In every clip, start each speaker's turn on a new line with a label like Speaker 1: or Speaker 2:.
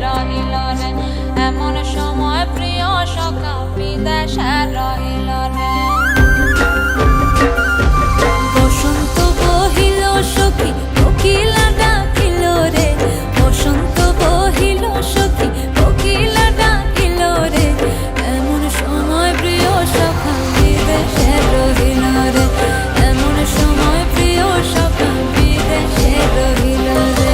Speaker 1: রহিল রে, এমন সময় প্রিয় সখা বিদেশে রহিল রে। বসন্ত বহিল সখী কোকিলা ডাকিল রে, বসন্ত বহিল সখী কোকিলা ডাকিল রে, এমন সময় প্রিয় সখা বিদেশে রহিল রে, এমন সময় প্রিয় সখা বিদেশে রহিল রে।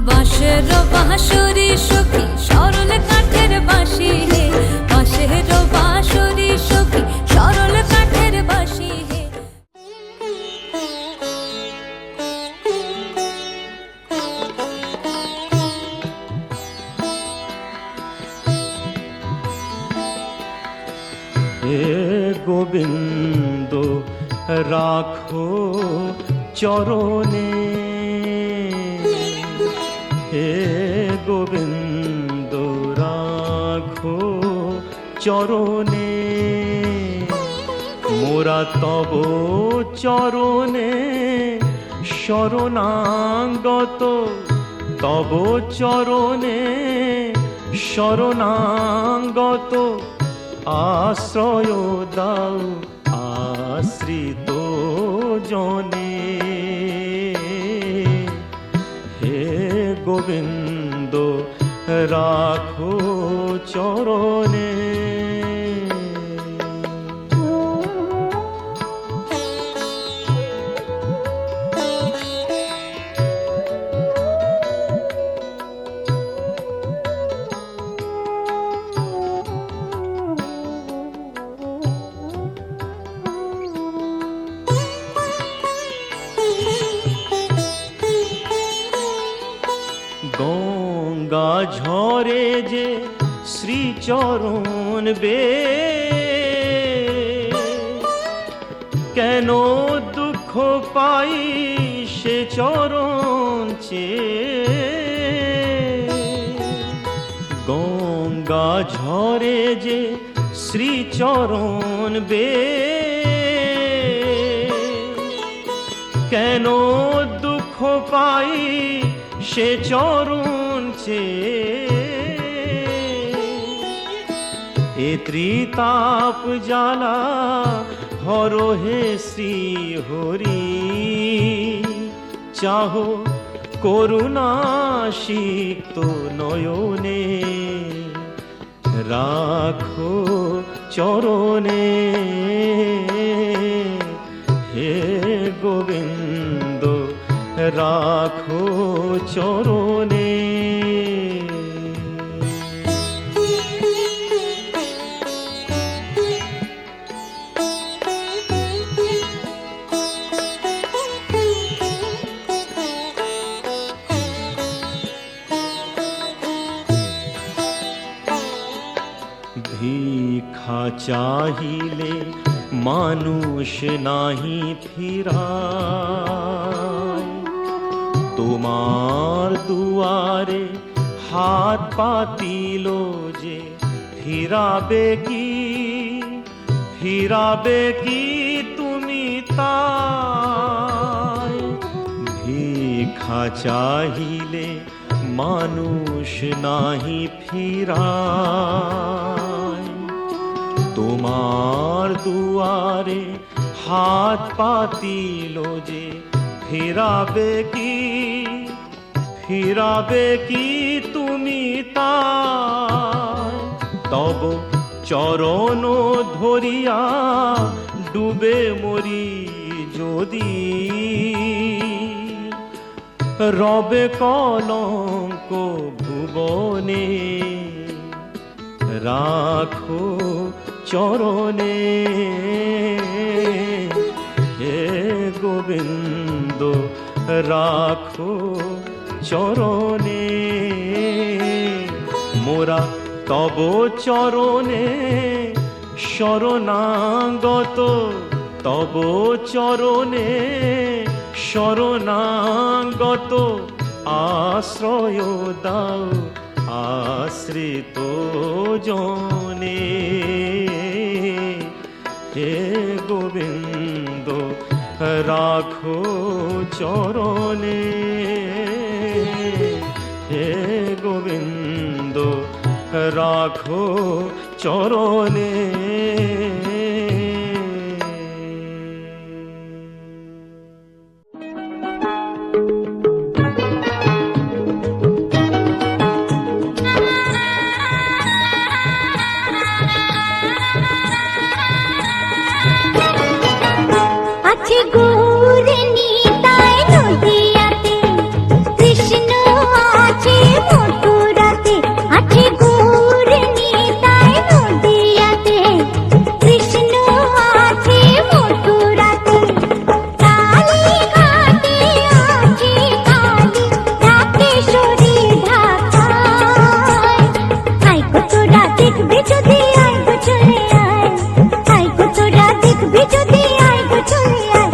Speaker 1: বাঁশের বাঁশরি সখী সরল কাঠের বাঁশি হে, বাঁশের বাঁশরি সখী সরল কাঠের বাঁশি হে।
Speaker 2: হে গোবিন্দ রাখো চরণে, হে গোবিন্দ রাখো চরণে, মোরা তব চরণে শরণাগত, তব চরণে শরণাগত, আশ্রয় দাও আশ্রিত জনে। হে গোবিন্দ রাখো চরণে। গঙ্গা ঝরে যে শ্রীচরণ বে, কেন দুঃখ পাই সে চরণ চেয়ে। গঙ্গা ঝরে যে শ্রীচরণ বে, কেন দুঃখ পাই সে চরণ চেয়ে। এ ত্রিতাপ জ্বালা হর হে শ্রী হরি, চাহো করুণা সিক্ত নয়নে, রাখো চরণে। হে গোবিন্দ রাখো চরণে। ভিক্ষা চাহিলে মানুষ নাহি ফিরায়, তোমার দুয়ারে হাত পাতিল যে ফিরাবে কি, ফিরাবে কি তুমি তাই। ভিক্ষা চাহিলে মানুষ নাহি ফিরায়, তোমার দুয়ারে হাত পাতিল যে ফিরাবে কি, ফিরাবে কি তুমি তাই। তব চরণ ধরিয়া ডুবে মরি যদি, রবে কলঙ্ক ভুবনে, রাখো চরণে। হে গোবিন্দ রাখো চরণে, মোরা তব চরণে শরণাগত, তব চরণে শরণাগত আশ্রয় দাও আশ্রিত জনে। হে গোবিন্দ রাখো চরণে, হে গোবিন্দ রাখো চরণে।
Speaker 3: আছে গৌর নিতাই নদিয়াতে, কৃষ্ণ আছে মথুরাতে। আছে গৌর নিতাই নদিয়াতে, কৃষ্ণ আছে মথুরাতে। কালী ঘাটে আছে কালী, ঢাকেশ্বরী ঢাকায়। আয় গো তোরা দেখবি যদি, আয় গো চলে আয়। আয় গো তোরা দেখবি যদি, আয় গো চলে আয়।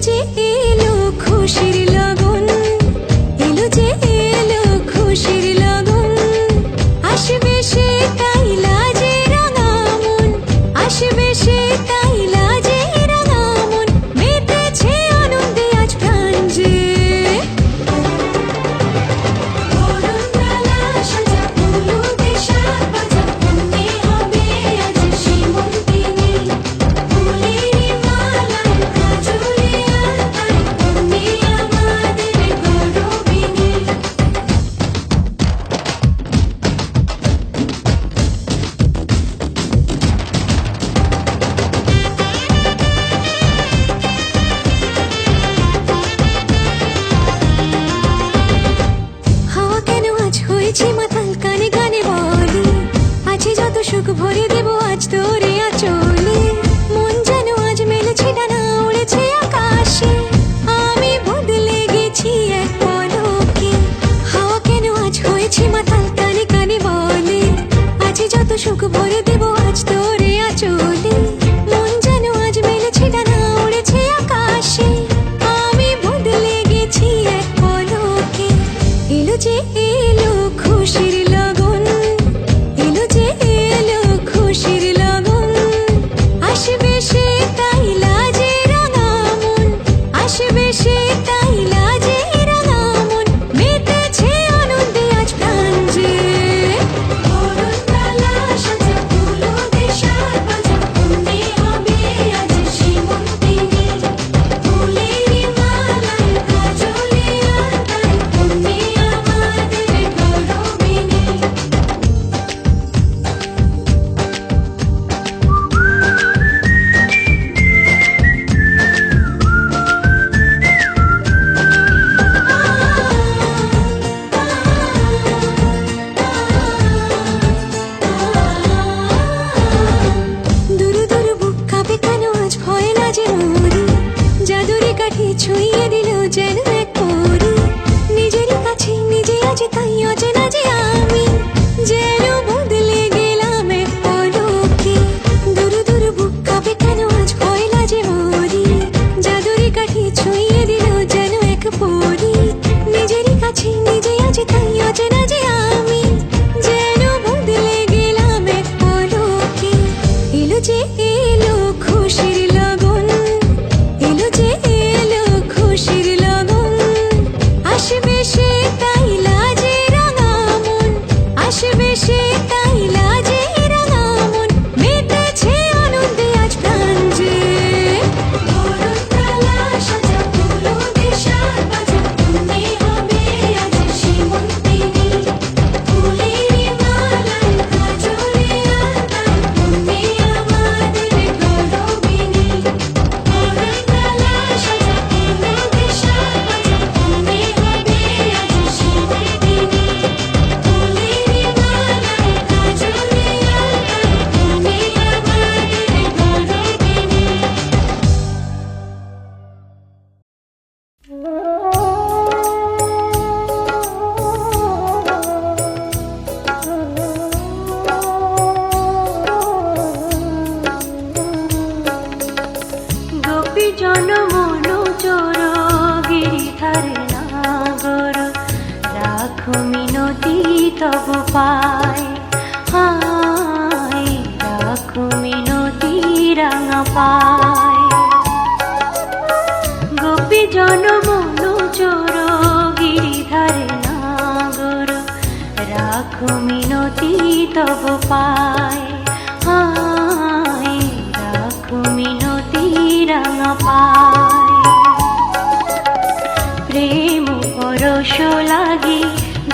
Speaker 1: যে এলো খুশির লগন, এলো যে এলো খুশির লগন, আসবে সে তাই লাজে রাঙা মন, আসবে সে তাই লাজে রাঙা মন, মেতেছে আনন্দে আজ প্রাণ যে। বরণডালা সাজা হলুদে শাক ভাজা, মনে হবে আজ সীমন্তিনী, ফুলের মালায় কাজলে আলতায়, তুমি আমাদের গৌরবিনী। হাওয়া কেন আজ হয়েছে মাতাল, কানে কানে বলে আছে যত সুখ ভরে দেব আজ তোরে আঁচলে। মন যেন আজ মেলেছে ডানা, উড়েছে আকাশে, আমি বদলে গেছি এক পলকে। হাওয়া কেন আজ হয়েছে মাতাল, কানে কানে বলে আছে যত সুখ ভরে দেব আজ তোরে আঁচলে। মন যেন আজ মেলেছে ডানা, উড়েছে আকাশে, আমি বদলে গেছি এক পলকে। এলো যে এলো খুশির লগন, এলো যে এলো খুশির লগন, আসবে সে তাই লাজে রাঙা মন, আসবে সে তাই লাজে রাঙা মন, মেতেছে আনন্দে আজ প্রাণ যে। বরণডালা সাজা হলুদে শাক ভাজা, মনে হবে আজ সীমন্তিনী, ফুলের মালায় কাজলে আলতায়, তুমি আমাদের গৌরবিনী। দুরু দুরু বুক কাঁপে কেন আজ ভয় লাজে মরি, জাদুরে কাঠি ছুঁয়ে দিল যেন এক পরি, নিজেরই কাছে নিজে আজ তাই অচেনা যে আমি, যেন বদলে গেলাম এক পলকে। দুরু দুরু বুক কাঁপে কেন আজ ভয় লাজে মরি, জাদুরে কাঠি ছুঁয়ে দিল যেন এক পরি, নিজেরই কাছে নিজে আজ তাই অচেনা যে আমি, যেন বদলে গেলাম এক পলকে। এলো যে এলো খুশির লগন, এলো যে এলো খুশির লগন, আসবে সে তাই লাজে রাঙা মন, আসবে সে তাই লাজে রাঙা মন, মেতেছে আনন্দে আজ প্রাণ যে। বরণডালা সাজা হলুদে শাক ভাজা, মনে হবে আজ সীমন্তিনী, ফুলের মালায় কাজলে আলতায়, তুমি আমাদের গৌরবিনী। বরণডালা সাজা হলুদে শাক ভাজা, মনে হবে আজ সীমন্তিনী, ফুলের মালায় কাজলে আলতায়, তুমি
Speaker 4: গোপী জন মনো চোর গিরিধারে নাগর, রাখো মিনতি তব পায়, হায় রাখো মিনতি রাঙা পায়। গোপী জন মনো চোর গিরিধারে নাগর, রাখো মিনতি তব পায়, হায় রাখো মিনতি রাঙা পায়। প্রেম পরশ লাগি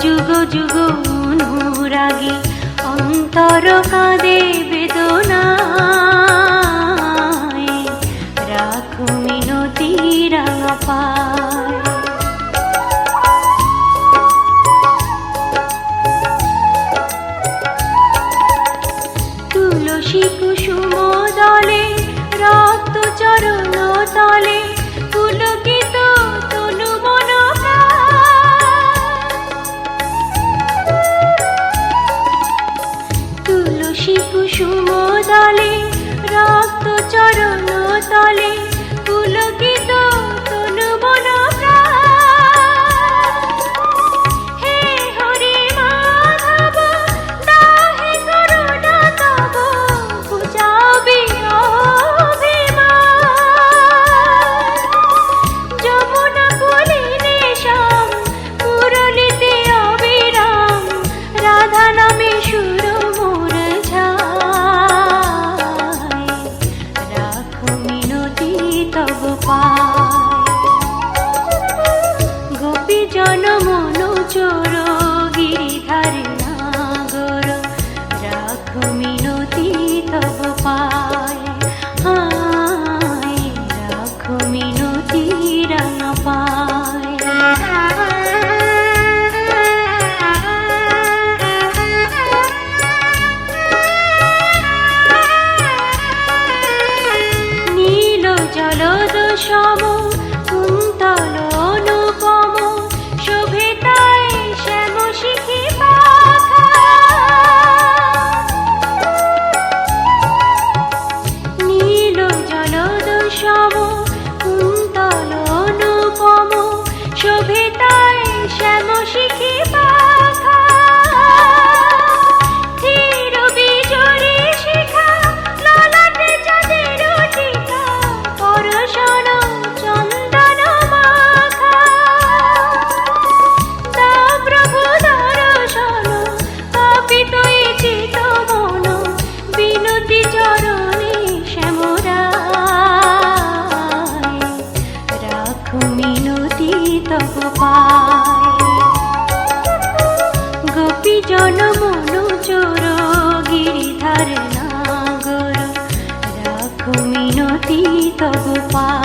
Speaker 4: যুগ যুগ অনুরাগী, অন্তর কাঁদে বেদনায়, রাখো মিনতি রাঙা পায়। তুলসী কুসুম দলে রক্ত চরণ তলে, পুলকিত তনু মন তুলসী কুসুম দলে রক্ত চরণ তলে, পুলকিত তব পায় গোপী জন মন চোর গিরিধারে নাগর রাখো মিনতি তব পায় হায় রাখো মিনতি রাঙা পায় নীল জলদ সম কুন্তল অনুপম শোভে তাই শ্যাম শিখি পাখা নীল জলদ সম কুন্তল অনুপম শোভে তাই শ্যাম শিখি পাখা ধীর বিজয়ী শিখা ললাটে চাঁদের টিকা পরশন চন্দন মাখা তা প্রভু দর্শন পাপিত এই চিত মন বিনতি চরণে শ্যামরায় রাখো মিনতি তব পায় গোপী জন মন চোর গিরিধার নাগর রাখো মিনতি তব পায়